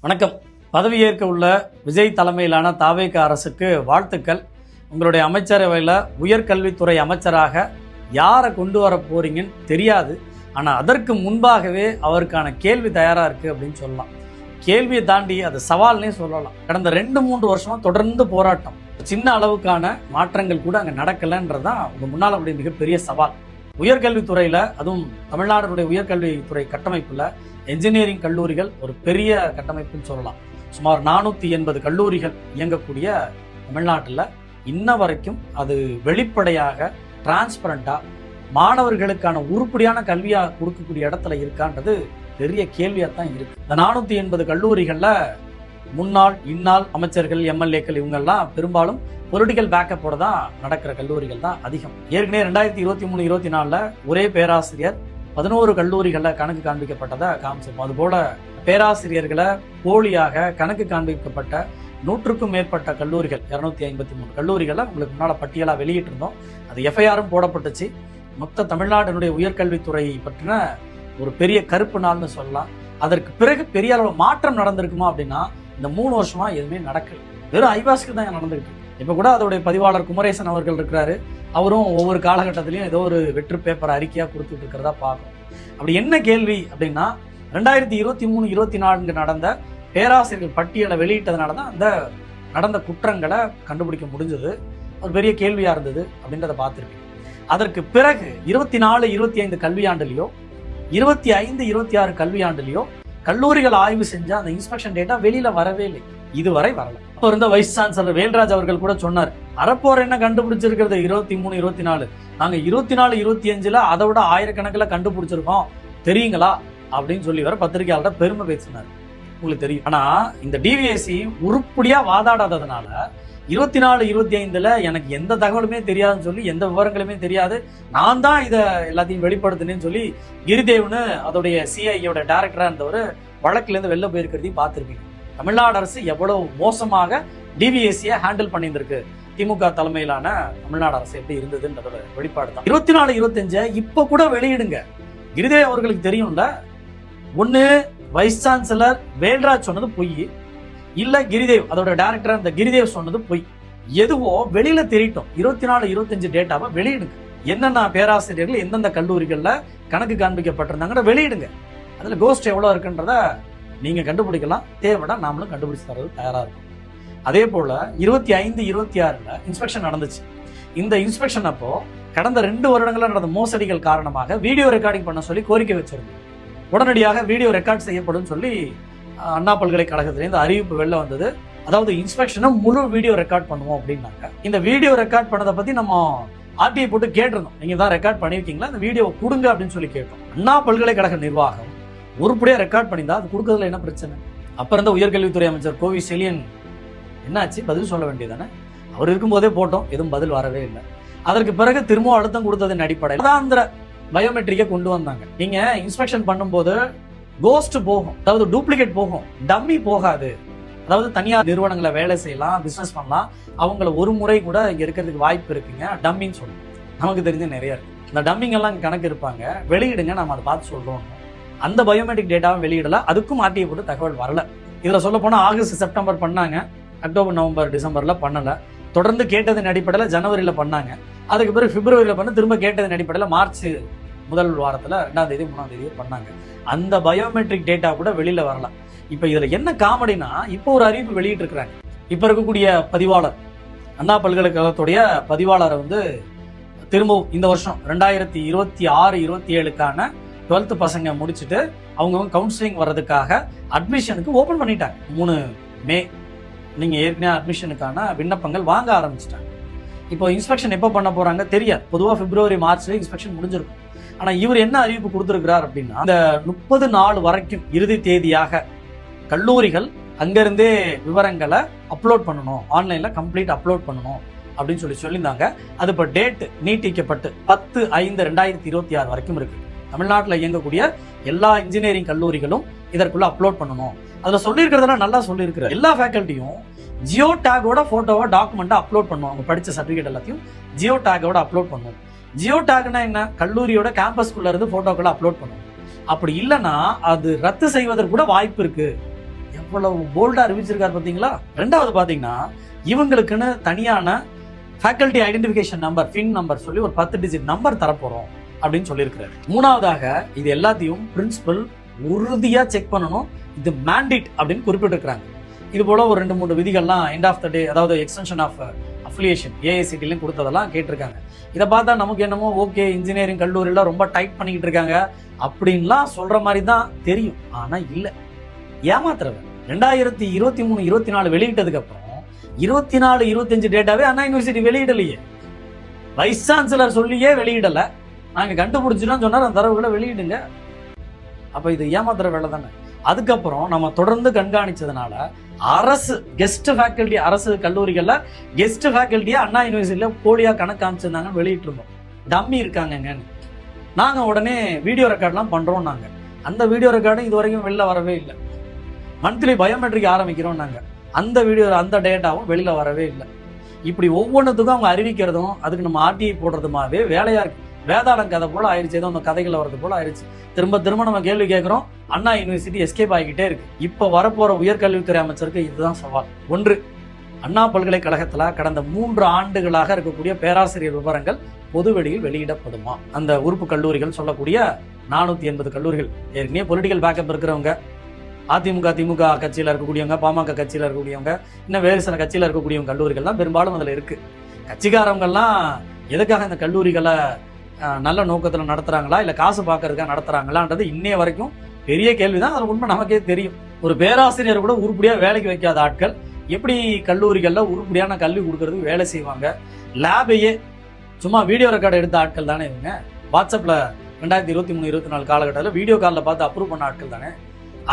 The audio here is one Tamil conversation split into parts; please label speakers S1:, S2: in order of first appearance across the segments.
S1: வணக்கம். பதவியேற்க உள்ள விஜய் தலைமையிலான தாவேக அரசுக்கு வாழ்த்துக்கள். உங்களுடைய அமைச்சரவையில் உயர்கல்வித்துறை அமைச்சராக யாரை கொண்டு வர போறீங்கன்னு தெரியாது. ஆனால் அதற்கு முன்பாகவே அவருக்கான கேள்வி தயாராக இருக்குது அப்படின்னு சொல்லலாம். கேள்வியை தாண்டி அது சவால்னே சொல்லலாம். கடந்த 2-3 வருஷமாக தொடர்ந்து போராட்டம், சின்ன அளவுக்கான மாற்றங்கள் கூட அங்கே நடக்கலைன்றதான் உங்கள் முன்னால் அப்படி மிகப்பெரிய சவால். உயர்கல்வித்துறையில், அதுவும் தமிழ்நாடுடைய உயர்கல்வித்துறை கட்டமைப்பில் என்ஜினியரிங் கல்லூரிகள் ஒரு பெரிய கட்டமைப்புன்னு சொல்லலாம். சுமார் 480 கல்லூரிகள் இயங்கக்கூடிய தமிழ்நாட்டில் இன்ன வரைக்கும் அது வெளிப்படையாக டிரான்ஸ்பரண்டாக மாணவர்களுக்கான உருப்படியான கல்வியாக கொடுக்கக்கூடிய இடத்துல இருக்கான்றது பெரிய கேள்வியாக தான் இருக்கு. இந்த 480 கல்லூரிகளில் முன்னாள் இந்நாள் அமைச்சர்கள், எம்எல்ஏக்கள் இவங்கெல்லாம் பெரும்பாலும் பொலிட்டிக்கல் பேக்கப்போட தான் நடக்கிற கல்லூரிகள் தான் அதிகம். ஏற்கனவே 2023-24 ஒரே பேராசிரியர் 11 கல்லூரிகளில் கணக்கு காண்பிக்கப்பட்டதை காமிச்சிருப்போம். அதுபோல பேராசிரியர்களை போலியாக கணக்கு காண்பிக்கப்பட்ட 100க்கும் மேற்பட்ட கல்லூரிகள், 253 கல்லூரிகளை உங்களுக்கு முன்னால் பட்டியலாக வெளியிட்டிருந்தோம். அது எஃப்ஐஆரும் போடப்பட்டுச்சு. மொத்த தமிழ்நாட்டினுடைய உயர்கல்வித்துறை பற்றின ஒரு பெரிய கருப்பு நாள்னு சொல்லலாம். அதற்கு பிறகு பெரிய அளவு மாற்றம் நடந்திருக்குமா அப்படின்னா இந்த 3 வருஷமா எதுவுமே நடக்கல. வெறும் ஐவாஸ்க்கு தான் நடந்துகிட்டு. இப்ப கூட அதோடைய பதிவாளர் குமரேசன் அவர்கள் இருக்கிறாரு. அவரும் ஒவ்வொரு காலகட்டத்திலையும் ஏதோ ஒரு வெற்று பேப்பர் அறிக்கையா கொடுத்துட்டு இருக்கிறதா பார்க்கணும். அப்படி என்ன கேள்வி அப்படின்னா, 2023-24 நடந்த பேராசிரியர்கள் பட்டியலை வெளியிட்டதுனால தான் அந்த நடந்த குற்றங்களை கண்டுபிடிக்க முடிஞ்சது. ஒரு பெரிய கேள்வியா இருந்தது அப்படின்றத பார்த்துருக்கேன். அதற்கு பிறகு 24-25 கல்வியாண்டுலையோ 25-26 கல்வியாண்டுலையோ கல்லூரிகள் ஆய்வு செஞ்ச அந்த இன்ஸ்பெக்ஷன் டேட்டா வெளியில வரவே இல்லை, இதுவரை வரல. அப்போ இருந்த வைஸ் சான்சலர் வேல்ராஜ் அவர்கள் கூட சொன்னார், அறப்போர் என்ன கண்டுபிடிச்சிருக்கிறது 23-24, நாங்க 24-25 அதை விட ஆயிரக்கணக்கில் கண்டுபிடிச்சிருக்கோம் தெரியுங்களா அப்படின்னு சொல்லி வர பத்திரிகையாளர்கிட்ட பெருமை பேசினார். உங்களுக்கு தெரியும். ஆனா இந்த டிவிஎஸ்சி உருப்படியா வாதாடாததுனால 24-25 எனக்கு எந்த தகவலுமே தெரியாதுன்னு சொல்லி, எந்த விவரங்களுமே தெரியாது, நான் தான் இதை எல்லாத்தையும் வெளிப்படுத்தினேன்னு சொல்லி கிரிதேவ்னு அதோடைய சிஐயோட டைரக்டரா இருந்தவர் வழக்குல இருந்து வெளில போயிருக்கிறதையும் பார்த்திருப்பீங்க. தமிழ்நாடு அரசு எவ்வளவு மோசமாக டிவிஎஸ்சியை ஹேண்டில் பண்ணியிருந்திருக்கு, திமுக தலைமையிலான தமிழ்நாடு அரசு எப்படி இருந்ததுன்றதோட வெளிப்பாடு தான். 24-25 இப்ப கூட வெளியிடுங்க. கிரிதேவ் அவர்களுக்கு தெரியும்ல, ஒண்ணு வைஸ் சான்சலர் வேல்ராஜ் சொன்னது பொய், இல்ல கிரிதேவ் அதோட டைரக்டர் அந்த கிரிதேவ் சொன்னது பொய். எதுவோ வெளியில தெரியட்டும். 24-25 டேட்டாவை வெளியிடுங்க. என்னென்ன பேராசிரியர்கள் எந்தெந்த கல்லூரிகள்ல கணக்கு காண்பிக்கப்பட்டிருந்தாங்க வெளியிடுங்க. அதுல கோஸ்ட் எவ்வளவு இருக்குன்றத நீங்க கண்டுபிடிக்கலாம். தேவைன்னா நாமளும் கண்டுபிடிச்சு தரது தயாரா இருக்கும். அதே போல 25-26 இன்ஸ்பெக்ஷன் நடந்துச்சு. இந்த இன்ஸ்பெக்ஷன் அப்போ கடந்த 2 வருடங்கள நடந்த மோசடிகள் காரணமாக வீடியோ ரெக்கார்டிங் பண்ண சொல்லி கோரிக்கை வச்சிருந்தோம். உடனடியாக வீடியோ ரெக்கார்ட் செய்யப்படும் சொல்லி அண்ணா பல்கலைக்கழகத்திலேருந்து அறிவிப்பு வெளில வந்தது. அதாவது இன்ஸ்பெக்ஷனை முழு வீடியோ ரெக்கார்ட் பண்ணுவோம் அப்படின்னாங்க. இந்த வீடியோ ரெக்கார்ட் பண்ணதை பத்தி நம்ம ஆர்டிஐ போட்டு கேட்டிருந்தோம், நீங்க தான் ரெக்கார்ட் பண்ணிருக்கீங்களா, இந்த வீடியோ கொடுங்க அப்படின்னு சொல்லி கேட்டோம். அண்ணா பல்கலைக்கழக நிர்வாகம் உருப்படியா ரெக்கார்ட் பண்ணியிருந்தா அது கொடுக்கறதுல என்ன பிரச்சனை? அப்ப இருந்த உயர்கல்வித்துறை அமைச்சர் கோவி செலியன் என்னாச்சு, பதில் சொல்ல வேண்டியதானே? அவர் இருக்கும்போதே போட்டோம், எதுவும் பதில் வரவே இல்லை. அதற்கு பிறகு திரும்பவும் அழுத்தம் கொடுத்ததன் அடிப்படையில் தான் அந்த பயோமெட்ரிக்கை கொண்டு வந்தாங்க. நீங்க இன்ஸ்பெக்ஷன் பண்ணும்போது கோஸ்ட் போகும், அதாவது டூப்ளிகேட் போகும், டம்மி போகாது. அதாவது தனியார் நிறுவனங்களை வேலை செய்யலாம், பிசினஸ் பண்ணலாம், அவங்கள ஒரு முறை கூட இங்க இருக்கிறதுக்கு வாய்ப்பு இருக்குங்க. டம்மின்னு சொல்லுவோம், நமக்கு தெரிஞ்ச நிறைய இருக்கு. இந்த டம்மிங் எல்லாம் கணக்கு இருப்பாங்க, வெளியிடுங்க, நம்ம அதை பார்த்து சொல்றோம். அந்த பயோமெட்ரிக் டேட்டாவை வெளியிடல, அதுக்கும் ஆர்டிஐ போட்டு தகவல் வரல. இதுல சொல்ல போனா ஆகஸ்ட் செப்டம்பர் பண்ணாங்க, அக்டோபர் நவம்பர் டிசம்பர்ல பண்ணல. தொடர்ந்து கேட்டதன் அடிப்படையில் ஜனவரியில பண்ணாங்க. அதுக்கு பிறகு பிப்ரவரியில பண்ண, திரும்ப கேட்டதன் அடிப்படையில் மார்ச் முதல் வாரத்துல 2ஆம் தேதி 3ஆம் தேதி பண்ணாங்க. அந்த பயோமெட்ரிக் டேட்டா கூட வெளியில வரல. இப்ப இதுல என்ன காமெடினா, இப்போ ஒரு அறிவிப்பு வெளியிட்டு இருக்கிறாங்க. இப்ப இருக்கக்கூடிய பதிவாளர், அண்ணா பல்கலைக்கழகத்துடைய பதிவாளரை திரும்பவும் இந்த வருஷம் 2026-27க்கான 12th பசங்க முடிச்சுட்டு அவங்க கவுன்சிலிங் வர்றதுக்காக அட்மிஷனுக்கு ஓபன் பண்ணிட்டாங்க. 3 மே நீங்க ஏற்கனவே அட்மிஷனுக்கான விண்ணப்பங்கள் வாங்க ஆரம்பிச்சிட்டாங்க. இப்போ இன்ஸ்பெக்ஷன் எப்போ பண்ண போறாங்க தெரியாது. பொதுவாக பிப்ரவரி மார்ச்ல இன்ஸ்பெக்ஷன் முடிஞ்சிருக்கும். ஆனா இவர் என்ன அறிவிப்பு கொடுத்திருக்கிறார் அப்படின்னா, இந்த 30 நாள் வரைக்கும் இறுதி தேதியாக கல்லூரிகள் அங்கிருந்தே விவரங்களை அப்லோட் பண்ணணும், ஆன்லைன்ல கம்ப்ளீட் அப்லோட் பண்ணணும் அப்படின்னு சொல்லியிருந்தாங்க. அது இப்போ டேட் நீட்டிக்கப்பட்டு 10/5/2026 வரைக்கும் இருக்கு. தமிழ்நாட்டில் இயங்கக்கூடிய எல்லா இன்ஜினியரிங் கல்லூரிகளும் இதற்குள்ள அப்லோட் பண்ணணும். அதுல சொல்லியிருக்கிறதெல்லாம் நல்லா சொல்லியிருக்கிற எல்லா ஃபேக்கல்ட்டியும் ஜியோ டேகோட போட்டோவை டாக்குமெண்ட்டை அப்லோட் பண்ணுவோம். அவங்க படிச்ச சர்டிஃபிகேட் எல்லாத்தையும் ஜியோ டேகோட அப்லோட் பண்ணுவோம். ஜியோ டேக்னா என்ன? கல்லூரியோட கேம்பஸ்குள்ள இருந்து போட்டோக்களை அப்லோட் பண்ணுவோம். அப்படி இல்லைன்னா அது ரத்து செய்வதற்கு கூட வாய்ப்பு இருக்கு. எவ்வளவு போல்டா அறிவிச்சிருக்காரு பாத்தீங்களா. ரெண்டாவது பாத்தீங்கன்னா இவங்களுக்குன்னு தனியான ஃபேக்கல்டி ஐடென்டிஃபிகேஷன் நம்பர், பின் நம்பர் சொல்லி ஒரு 10 டிஜிட் நம்பர் தரப்போறோம் அப்படின்னு சொல்லியிருக்கிறாரு. மூணாவதாக இது எல்லாத்தையும் பிரின்சிபல் உறுதியா செக் பண்ணணும், இது மேண்டேட் அப்படின்னு குறிப்பிட்டிருக்கிறாங்க. இது போல ஒரு 2-3 விதிகள்லாம் எண்ட் ஆஃப் த டே, அதாவது எக்ஸ்டென்ஷன் ஆஃப் அஃபிலியேஷன் ஏஐசிடிலையும் கொடுத்ததெல்லாம் கேட்டிருக்காங்க. இதை பார்த்தா நமக்கு என்னமோ ஓகே இன்ஜினியரிங் கல்லூரியில ரொம்ப டைட் பண்ணிக்கிட்டு இருக்காங்க அப்படின்லாம் சொல்ற மாதிரி தான் தெரியும். ஆனா இல்ல, ஏமாத்துறவ 2023-24 வெளியிட்டதுக்கு அப்புறம் 24-25 டேட்டாவே அண்ணா யூனிவர்சிட்டி வெளியிடலையே. வைஸ் சான்சலர் சொல்லியே வெளியிடல, நாங்க கண்டுபிடிச்சிட்டோம் சொன்னார், அந்த தரவுகளை வெளியிடுங்க. அப்ப இது ஏமாத்துற வேலை தானே. அதுக்கப்புறம் நம்ம தொடர்ந்து கண்காணிச்சதுனால அரசு கெஸ்ட் ஃபேக்கல்டி, அரசு கல்லூரிகள்ல கெஸ்ட் ஃபேக்கல்ட்டியா அண்ணா யூனிவர்சிட்டியில போலியா கணக்கு காமிச்சிருந்தாங்க, வெளியிட்டு இருந்தோம். டம்மி இருக்காங்கன்னு நாங்க உடனே வீடியோ ரெக்கார்ட்லாம் பண்றோம். நாங்க அந்த வீடியோ ரெக்கார்டும் இது வரைக்கும் வெளில வரவே இல்லை. மந்த்லி பயோமெட்ரிக் ஆரம்பிக்கிறோம் நாங்க, அந்த வீடியோ அந்த டேட்டாவும் வெளியில வரவே இல்லை. இப்படி ஒவ்வொன்றுத்துக்கும் அவங்க அறிவிக்கிறதும் அதுக்கு நம்ம ஆர்டிஐ போடுறதுமாவே வேலையா இருக்கு. வேதாளம் கதை போல ஆயிடுச்சு, ஏதோ அந்த கதைகளை வர்றது போல ஆயிடுச்சு. திரும்ப திரும்ப நம்ம கேள்வி கேட்கிறோம், அண்ணா யூனிவர்சிட்டி எஸ்கேப் ஆகிக்கிட்டே இருக்கு. இப்ப வரப்போற உயர்கல்வித்துறை அமைச்சருக்கு இதுதான் சவால். ஒன்று, அண்ணா பல்கலைக்கழகத்துல கடந்த 3 ஆண்டுகளாக இருக்கக்கூடிய பேராசிரியர் விவரங்கள் பொதுவெளியில் வெளியிடப்படுமா? அந்த உறுப்பு கல்லூரிகள் சொல்லக்கூடிய 480 கல்லூரிகள், ஏற்கனவே பொலிட்டிக்கல் பேக்கப் இருக்கிறவங்க, அதிமுக திமுக கட்சியில இருக்கக்கூடியவங்க, பாமக கட்சியில இருக்கக்கூடியவங்க, இன்னும் வேறு சில கட்சியில இருக்கக்கூடியவங்க கல்லூரிகள் தான் பெரும்பாலும் அதுல இருக்கு. கட்சிக்காரவங்கெல்லாம் எதுக்காக இந்த கல்லூரிகளை நல்ல நோக்கத்துல நடத்துறாங்களா இல்ல காசு பாக்குறதுக்காக நடத்துறாங்களான்றது இன்னைய வரைக்கும் பெரிய கேள்விதான். அது உண்மை நமக்கே தெரியும். ஒரு பேராசிரியர் கூட உருப்படியா வேலைக்கு வைக்காத ஆட்கள் எப்படி கல்லூரிகள்ல உருப்படியான கல்வி கொடுக்கறதுக்கு வேலை செய்வாங்க? லேபையே சும்மா வீடியோ ரெக்கார்டு எடுத்த ஆட்கள் தானே இவங்க. வாட்ஸ்அப்ல 2023-24 காலகட்டத்தில் வீடியோ காலில் பார்த்து அப்ரூவ் பண்ண ஆட்கள் தானே.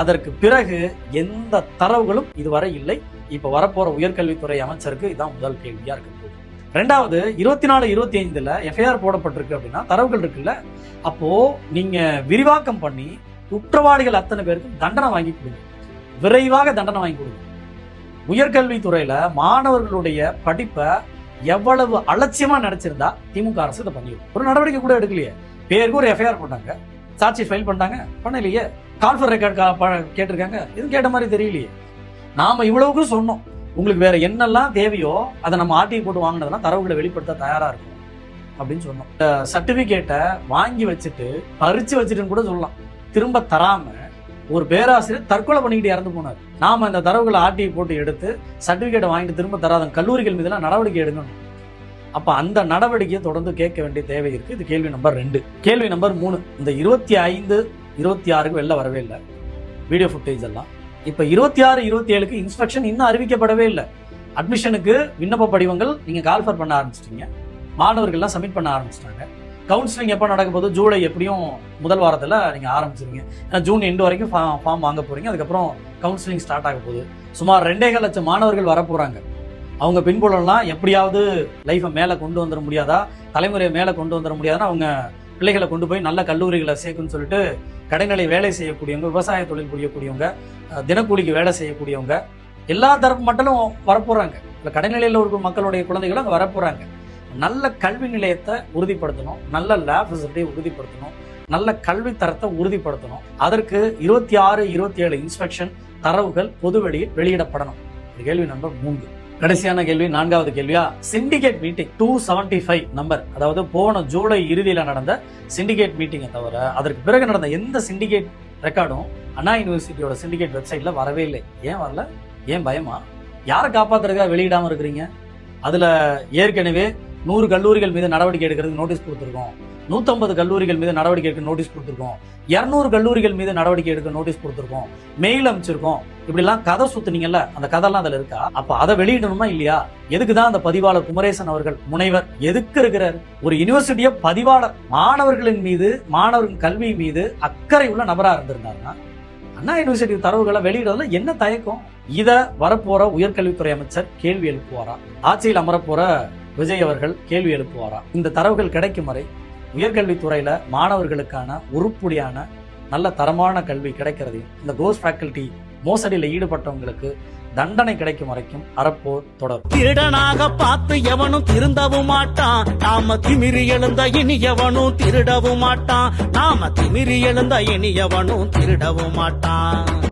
S1: அதற்கு பிறகு எந்த தரவுகளும் இதுவரை இல்லை. இப்ப வரப்போற உயர்கல்வித்துறை அமைச்சருக்கு இதான் முதல் கேள்வியா இருக்கு. ரெண்டாவது, 24-25 எஃப்ஐஆர் போடப்பட்டிருக்கு அப்படின்னா தரவுகள் இருக்குல்ல, அப்போ நீங்க விரிவாக்கம் பண்ணி குற்றவாளிகள் அத்தனை பேருக்கு தண்டனை வாங்கி கொடுங்க, விரைவாக தண்டனை வாங்கி கொடுங்க. உயர்கல்வித்துறையில மாணவர்களுடைய படிப்பை எவ்வளவு அலட்சியமா நினைச்சிருந்தா திமுக அரசு இதை பண்ணிடும். ஒரு நடவடிக்கை கூட எடுக்கலையே. பேருக்கு ஒரு எஃப்ஐஆர் போட்டாங்க, சாட்சி ஃபைல் பண்ணாங்க, பண்ணலையே. கால் ஃபார் ரெக்கார்ட் கேட்டிருக்காங்க, இது கேட்ட மாதிரி தெரியலையே. நாம இவ்வளவுக்கு சொன்னோம், உங்களுக்கு வேற என்னெல்லாம் தேவையோ அதை நம்ம ஆர்டிஐ போட்டு வாங்கினதெல்லாம் தரவுகளை வெளிப்படுத்த தயாரா இருக்கும் அப்படின்னு சொன்னோம். சர்டிபிகேட்டை வாங்கி வச்சுட்டு பறிச்சு வச்சுட்டுன்னு கூட சொல்லலாம், திரும்ப தராம ஒரு பேராசிரியர் தற்கொலை பண்ணிக்கிட்டு இறந்து போனார். நாம இந்த தரவுகளை ஆர்டிஐ போட்டு எடுத்து சர்டிபிகேட்டை வாங்கிட்டு திரும்ப தராத கல்லூரிகள் மீதெல்லாம் நடவடிக்கை எடுக்கணும். அப்ப அந்த நடவடிக்கையை தொடர்ந்து கேட்க வேண்டிய தேவை இருக்கு. இது கேள்வி நம்பர் 2. கேள்வி நம்பர் 3, இந்த 25-26 வெளில வரவே இல்லை வீடியோ ஃபுட்டேஜ் எல்லாம். இப்ப 26-27 இன்ஸ்ட்ரக்ஷன் இன்னும் அறிவிக்கப்படவே இல்லை. அட்மிஷனுக்கு விண்ணப்ப படிவங்கள் நீங்க கால்ஃபர் பண்ண ஆரம்பிச்சிட்டீங்க, மாணவர்கள்லாம் சப்மிட் பண்ண ஆரம்பிச்சிட்டாங்க. கவுன்சிலிங் எப்போ நடக்க போது? ஜூலை எப்படியும் முதல் வாரத்தில் நீங்க ஆரம்பிச்சிருங்க. ஏன்னா ஜூன் எண்டு வரைக்கும் ஃபார்ம் வாங்க போறீங்க. அதுக்கப்புறம் கவுன்சிலிங் ஸ்டார்ட் ஆக போகுது. சுமார் 2.25 லட்சம் மாணவர்கள் வரப்போறாங்க. அவங்க பின்புலம்லாம் எப்படியாவது லைஃபை மேலே கொண்டு வந்துட முடியாதா, தலைமுறையை மேலே கொண்டு வந்துட முடியாதுன்னா அவங்க பிள்ளைகளை கொண்டு போய் நல்ல கல்லூரிகளை சேர்க்குன்னு சொல்லிட்டு கடைநிலை வேலை செய்யக்கூடியவங்க, விவசாய தொழில் புரியக்கூடியவங்க, தினக்கூலிக்கு வேலை செய்யக்கூடியவங்க, எல்லா தரப்பு மக்களும் வரப்போறாங்க. இல்லை கடைநிலையில் இருக்கிற மக்களுடைய குழந்தைகளும் அங்கே வரப்போறாங்க. நல்ல கல்வி நிலையத்தை உறுதிப்படுத்தணும், நல்ல லேப் ஃபெசிலிட்டியை உறுதிப்படுத்தணும், நல்ல கல்வி தரத்தை உறுதிப்படுத்தணும். அதற்கு 26-27 இன்ஸ்பெக்ஷன் தரவுகள் பொதுவெளியில் வெளியிடப்படணும். கேள்வி நம்பர் 3. கடைசியான கேள்வி, 4வது கேள்வியா, சிண்டிகேட் மீட்டிங் 275 நம்பர், அதாவது போன ஜூலை இறுதியில நடந்த சிண்டிகேட் மீட்டிங்கை தவிர அதற்கு பிறகு நடந்த எந்த சிண்டிகேட் ரெக்கார்டும் அண்ணா யூனிவர்சிட்டியோட சிண்டிகேட் வெப்சைட்ல வரவே இல்லை. ஏன் வரல? ஏன் பயமா? யாரை காப்பாத்துறதுக்காக வெளியிடாம இருக்கிறீங்க? அதுல ஏற்கனவே 100 கல்லூரிகள் மீது நடவடிக்கை எடுக்கிறதுக்கு நோட்டீஸ் கொடுத்துருக்கோம், 150 கல்லூரிகள் மீது நடவடிக்கை எடுக்க நோட்டீஸ் கொடுத்துருக்கோம், 200 கல்லூரிகள் மீது நடவடிக்கை எடுக்க நோட்டீஸ் கொடுத்துருக்கோம், மெயில் அமைச்சிருக்கோம். இப்படிலாம் கதை சுத்துனீங்கல்ல, அந்த கதைலாம் அதுல இருக்கா? அப்ப அதை வெளியிடணுமா இல்லையா? எதுக்குதான் அந்த பதிவாளர் குமரேசன் அவர்கள் முனைவர் எதுக்கு இருக்கிறார்? ஒரு யூனிவர்சிட்டிய பதிவாளர் மாணவர்களின் மீது, மாணவர்களின் கல்வி மீது அக்கறை உள்ள நபரா இருந்திருந்தாருன்னா அண்ணா யூனிவர்சிட்டி தரவுகளை வெளியிடறதுல என்ன தயக்கம்? இத வரப்போற உயர்கல்வித்துறை அமைச்சர் கேள்வி எழுப்புவாரா? ஆட்சியில் அமரப்போற விஜய் அவர்கள் கேள்வி எழுப்புவாரா? இந்த தரவுகள் கிடைக்கும் வரை உயர்கல்வித்துறையில மாணவர்களுக்கான உருப்படியான நல்ல தரமான கல்வி கிடைக்கிறதையும், இந்த கோஸ்ட் ஃபேக்கல்டி மோசடியில் ஈடுபட்டவங்களுக்கு தண்டனை கிடைக்கும் வரைக்கும் அறப்போர் தொடரும்.
S2: திருடனாக பார்த்து எவனும் திருந்தவும் மாட்டான். நாம திமிரி எழுந்த இனி எவனும் திருடவும் மாட்டான். நாம திமிரி எழுந்த இனி எவனும் திருடவும் மாட்டான்.